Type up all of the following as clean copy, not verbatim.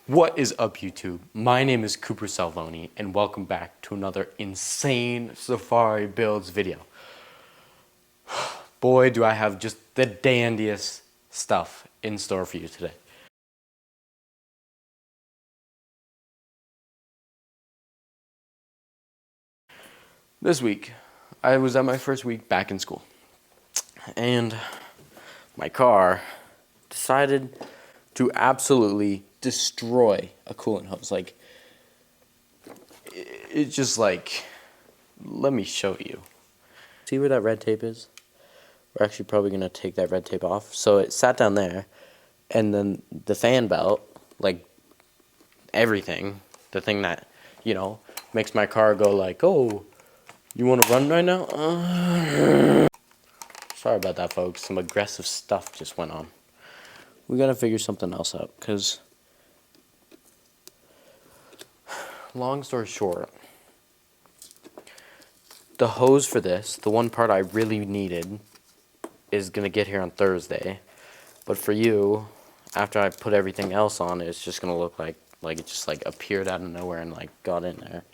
What is up, YouTube? My name is Cooper Salvoni, and welcome back to another insane Safari builds video. Boy, do I have just the dandiest stuff in store for you today. This week, I was at my first week back in school, and my car decided to absolutely destroy a coolant hose. Like, it's just like, let me show you. See where that red tape is? We're actually probably going to take that red tape off. So it sat down there, and then the fan belt, like everything, the thing that, you know, makes my car go like, oh, you want to run right now? Sorry about that, folks. Some aggressive stuff just went on. We got to figure something else out, because long story short, the hose for this, the one part I really needed, is going to get here on Thursday. But for you, after I put everything else on, it's just going to look like it just like appeared out of nowhere and like got in there.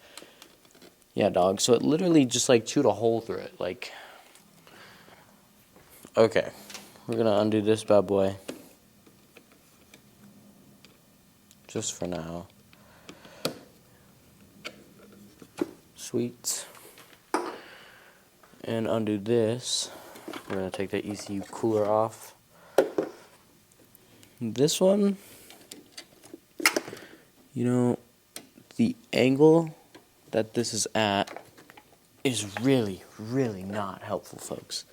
Yeah, dog. So it literally just like chewed a hole through it. Like, okay. We're going to undo this bad boy. Just for now. Sweet. And undo this. We're going to take the ECU cooler off. This one, you know, the angle that this is at is really, really not helpful, folks.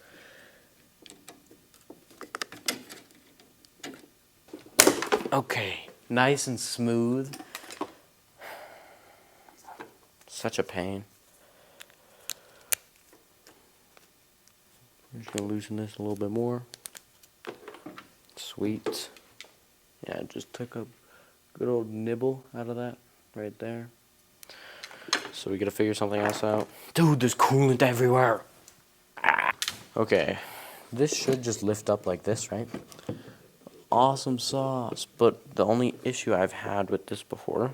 Okay, nice and smooth. Such a pain. I'm just going to loosen this a little bit more. Sweet. Yeah, just took a good old nibble out of that right there. So we got to figure something else out. Dude, there's coolant everywhere. Ah. Okay, this should just lift up like this, right? Awesome sauce. But the only issue I've had with this before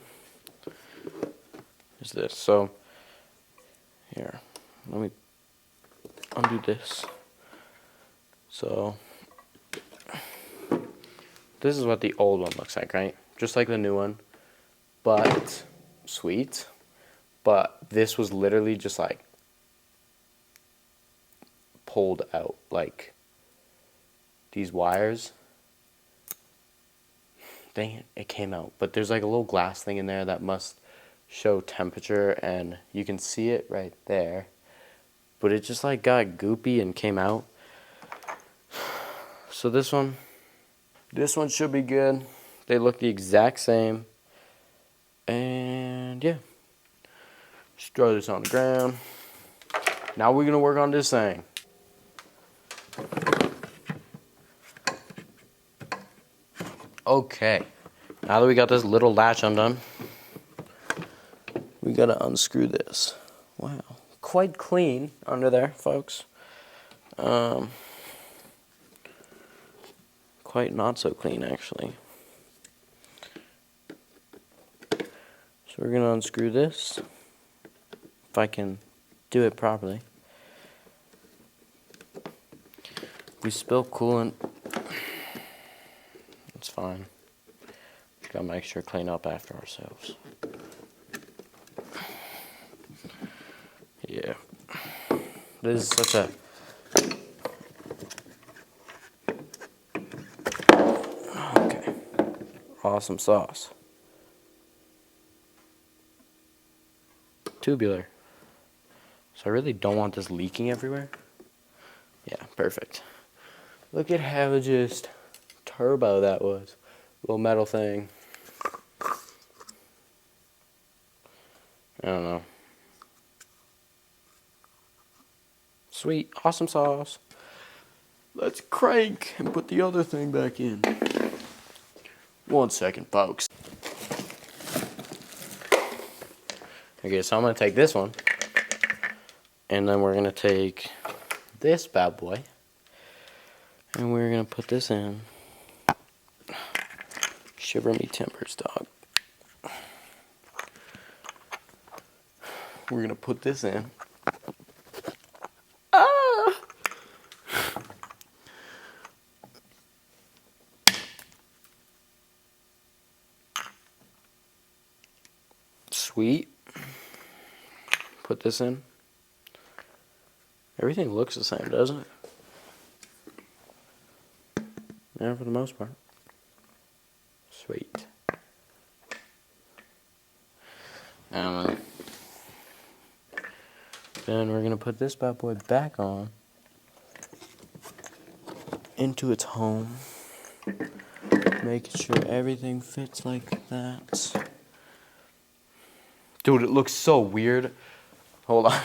is this. So, here, let me undo this. So, this is what the old one looks like, right? Just like the new one, but sweet. But this was literally just like pulled out, like these wires. Dang it, it came out. But there's like a little glass thing in there that must show temperature, and you can see it right there. But it just like got goopy and came out. So this one should be good. They look the exact same. And yeah. Just throw this on the ground. Now we're gonna work on this thing. Okay. Now that we got this little latch undone, we gotta unscrew this. Wow. Quite clean under there, folks. Quite not so clean, actually. So we're gonna unscrew this. If I can do it properly. We spill coolant. It's fine. Just gotta make sure to clean up after ourselves. Yeah. This is such a... Okay. Awesome sauce. Tubular. So I really don't want this leaking everywhere. Yeah, perfect. Look at how just turbo that was. Little metal thing. I don't know. Sweet, awesome sauce. Let's crank and put the other thing back in. 1 second, folks. Okay, so I'm gonna take this one, and then we're gonna take this bad boy, and we're gonna put this in. Shiver me timbers, dog. we're gonna put this in. Ah! Sweet. Put this in. Everything looks the same, doesn't it? Yeah, for the most part. Sweet. Then we're gonna put this bad boy back on into its home, making sure everything fits like that. Dude, it looks so weird. Hold on.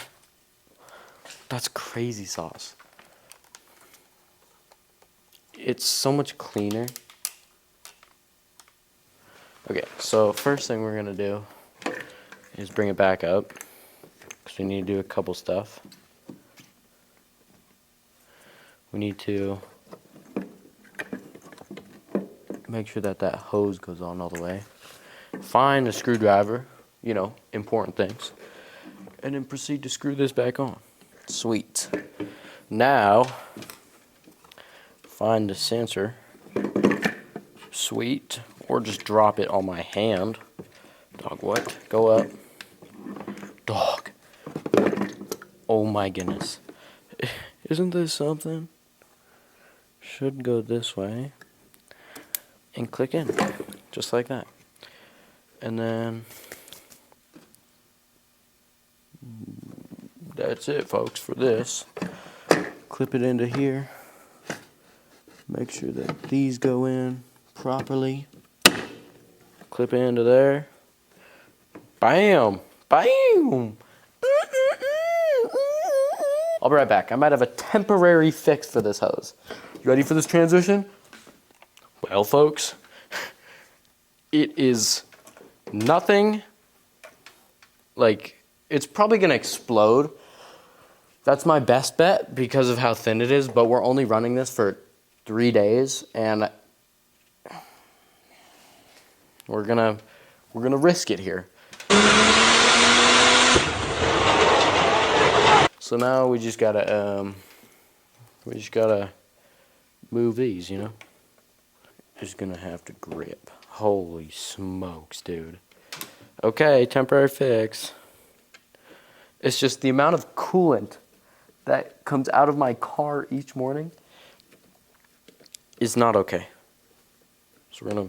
That's crazy sauce. It's so much cleaner. Okay, so first thing we're gonna do is bring it back up, because we need to do a couple stuff. We need to make sure that that hose goes on all the way. Find a screwdriver, you know, important things. And then proceed to screw this back on. Sweet. Now, find the sensor. Sweet. Or just drop it on my hand. Dog, what? Go up. Dog. Oh my goodness. Isn't this something? Should go this way. And click in. Just like that. And then that's it, folks, for this. Clip it into here. Make sure that these go in properly. Clip it into there. Bam! Bam! I'll be right back. I might have a temporary fix for this hose. You ready for this transition? Well, folks, it is nothing like, it's probably gonna explode. That's my best bet because of how thin it is, but we're only running this for 3 days, and we're gonna risk it here. So now we just gotta move these, you know. Just gonna have to grip. Holy smokes, dude. Okay, temporary fix. It's just the amount of coolant that comes out of my car each morning is not okay. So we're gonna,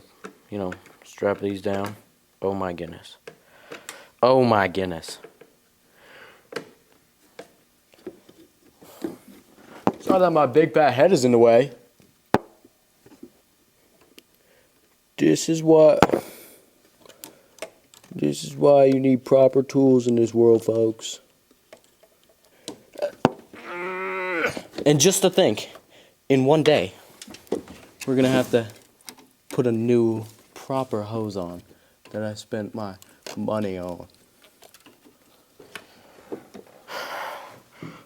you know, strap these down. Oh my goodness. Oh my goodness. It's not that my big fat head is in the way. This is why you need proper tools in this world, folks. And just to think, in one day, we're gonna have to put a new proper hose on that I spent my money on.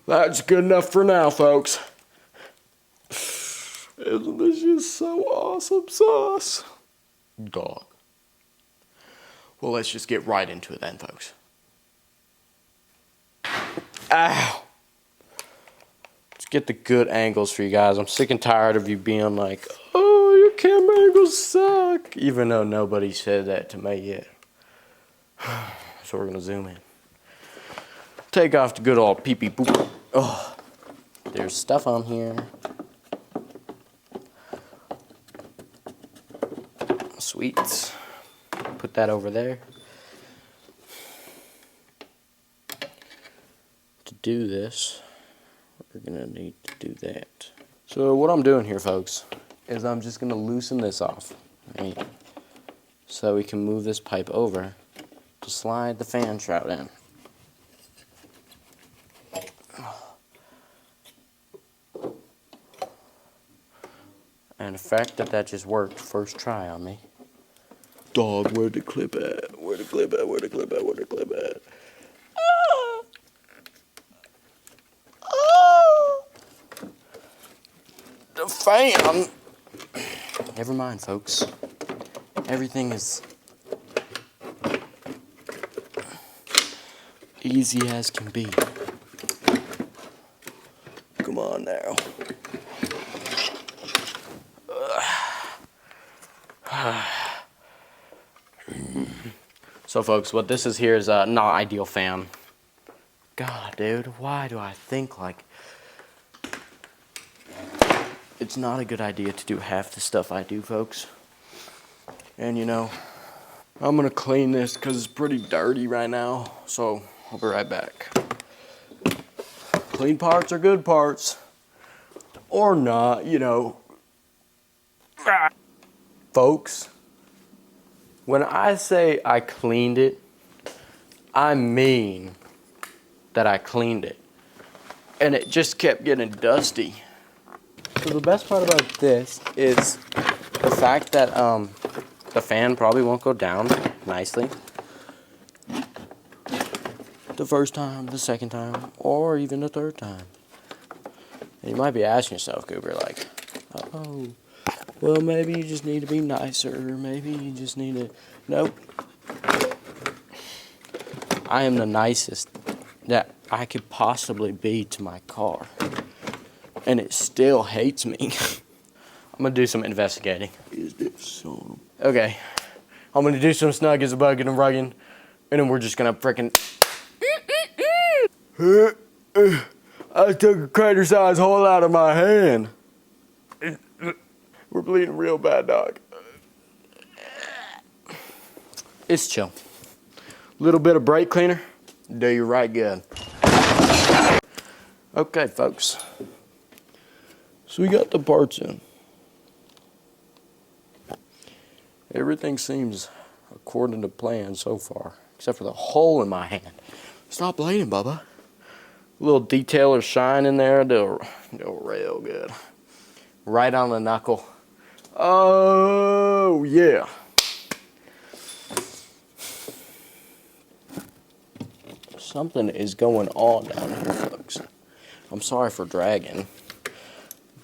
That's good enough for now, folks. Isn't this just so awesome sauce? Dog. Well, let's just get right into it then, folks. Ow! Let's get the good angles for you guys. I'm sick and tired of you being like, oh, your camera angles suck. Even though nobody said that to me yet. So we're gonna zoom in. Take off the good old pee-pee poop. Oh, there's stuff on here. Sweet. Put that over there. To do this, we're gonna need to do that. So what I'm doing here, folks, is I'm just gonna loosen this off, right? So we can move this pipe over to slide the fan shroud in. And the fact that that just worked first try on me. Dog, where'd the clip at? Where'd the clip at? Where'd the clip at? Where'd the clip at? Ah! Ah! The fan! Never mind, folks. Everything is Easy as can be. Come on now. So folks, what this is here is a not ideal fan. God, dude, why do I think like it's not a good idea to do half the stuff I do, folks? And you know, I'm gonna clean this because it's pretty dirty right now. So I'll be right back. Clean parts are good parts. Or not, you know. Folks, when I say I cleaned it, I mean that I cleaned it. And it just kept getting dusty. So the best part about this is the fact that the fan probably won't go down nicely the first time, the second time, or even the third time. And you might be asking yourself, Cooper, like, oh, well, maybe you just need to be nicer, or maybe you just need to... Nope. I am the nicest that I could possibly be to my car. And it still hates me. I'm gonna do some investigating. Is this so? Okay. I'm gonna do some snugging and bugging and rugging. And then we're just gonna frickin' I took a crater sized hole out of my hand. We're bleeding real bad, dog. It's chill. Little bit of brake cleaner, do you right good. Okay, folks. So we got the parts in. Everything seems according to plan so far, except for the hole in my hand. Stop bleeding, Bubba. A little detail or shine in there, do real good. Right on the knuckle. Oh, yeah. Something is going on down here, folks. I'm sorry for dragging.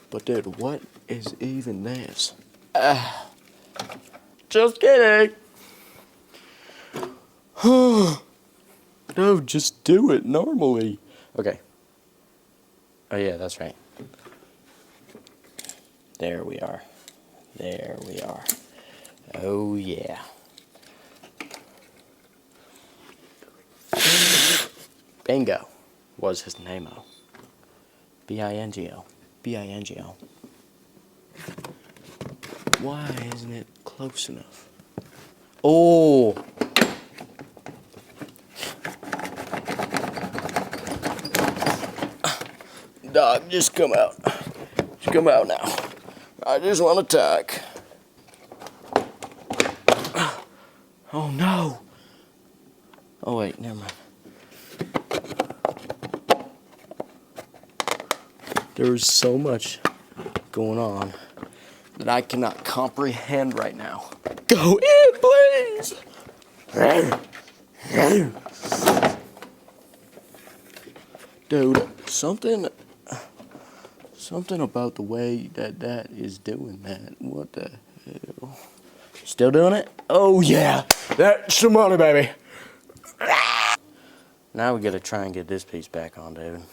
But, dude, what is even this? Just kidding. No, just do it normally. Okay. Oh, yeah, that's right. There we are. There we are. Oh, yeah. Bingo was his name-o. B-I-N-G-O. B-I-N-G-O. Why isn't it close enough? Oh! Dog, just come out. Just come out now. I just want to talk. Oh no! Oh wait, never mind. There's so much going on that I cannot comprehend right now. Go in, please! Dude, something about the way that is doing that. What the hell? Still doing it? Oh yeah! That's some money, baby! Now we gotta try and get this piece back on, dude.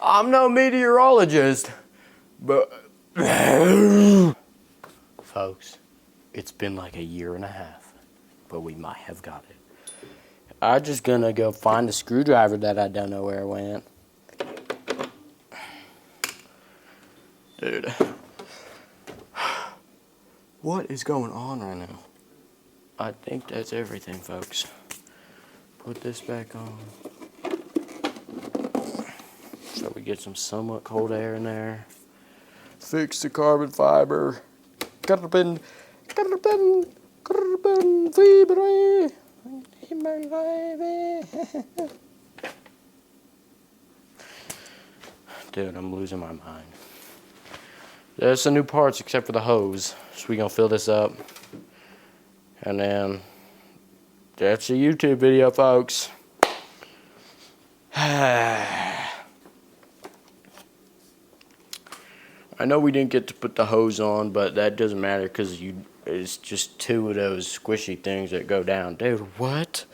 I'm no meteorologist, but folks, it's been like a year and a half, but we might have got it. I'm just gonna go find the screwdriver that I don't know where it went. Dude, what is going on right now? I think that's everything, folks. Put this back on. So we get some somewhat cold air in there. Fix the carbon fiber. Carbon fiber. Dude, I'm losing my mind. There's some new parts except for the hose. So we're gonna fill this up. And then that's a YouTube video, folks. I know we didn't get to put the hose on, but that doesn't matter because it's just 2 of those squishy things that go down. Dude, what?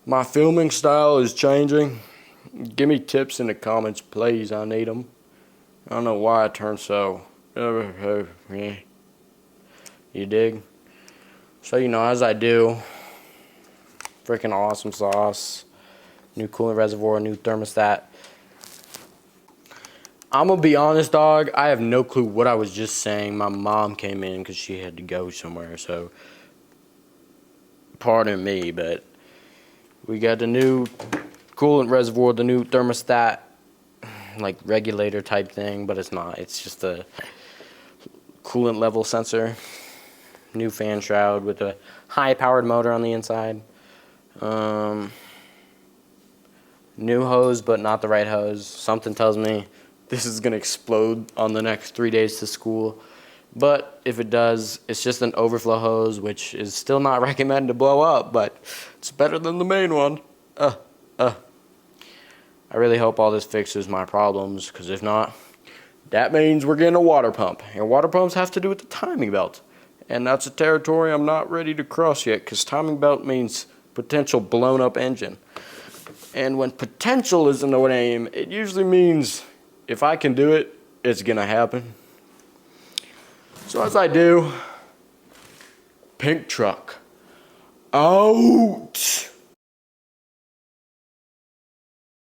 My filming style is changing. Give me tips in the comments, please. I need them. I don't know why I turned so. You dig? So, as I do, freaking awesome sauce, new coolant reservoir, new thermostat. I'm gonna be honest, dog. I have no clue what I was just saying. My mom came in because she had to go somewhere, so pardon me, but we got the new coolant reservoir, the new thermostat, like regulator type thing, but it's not. It's just a coolant level sensor. New fan shroud with a high-powered motor on the inside. New hose, but not the right hose. Something tells me this is gonna explode on the next 3 days to school. But if it does, it's just an overflow hose, which is still not recommended to blow up, but it's better than the main one. I really hope all this fixes my problems, because if not, that means we're getting a water pump. And water pumps have to do with the timing belt. And that's a territory I'm not ready to cross yet, because timing belt means potential blown up engine. And when potential is in the name, it usually means if I can do it, it's gonna happen. So as I do, pink truck out.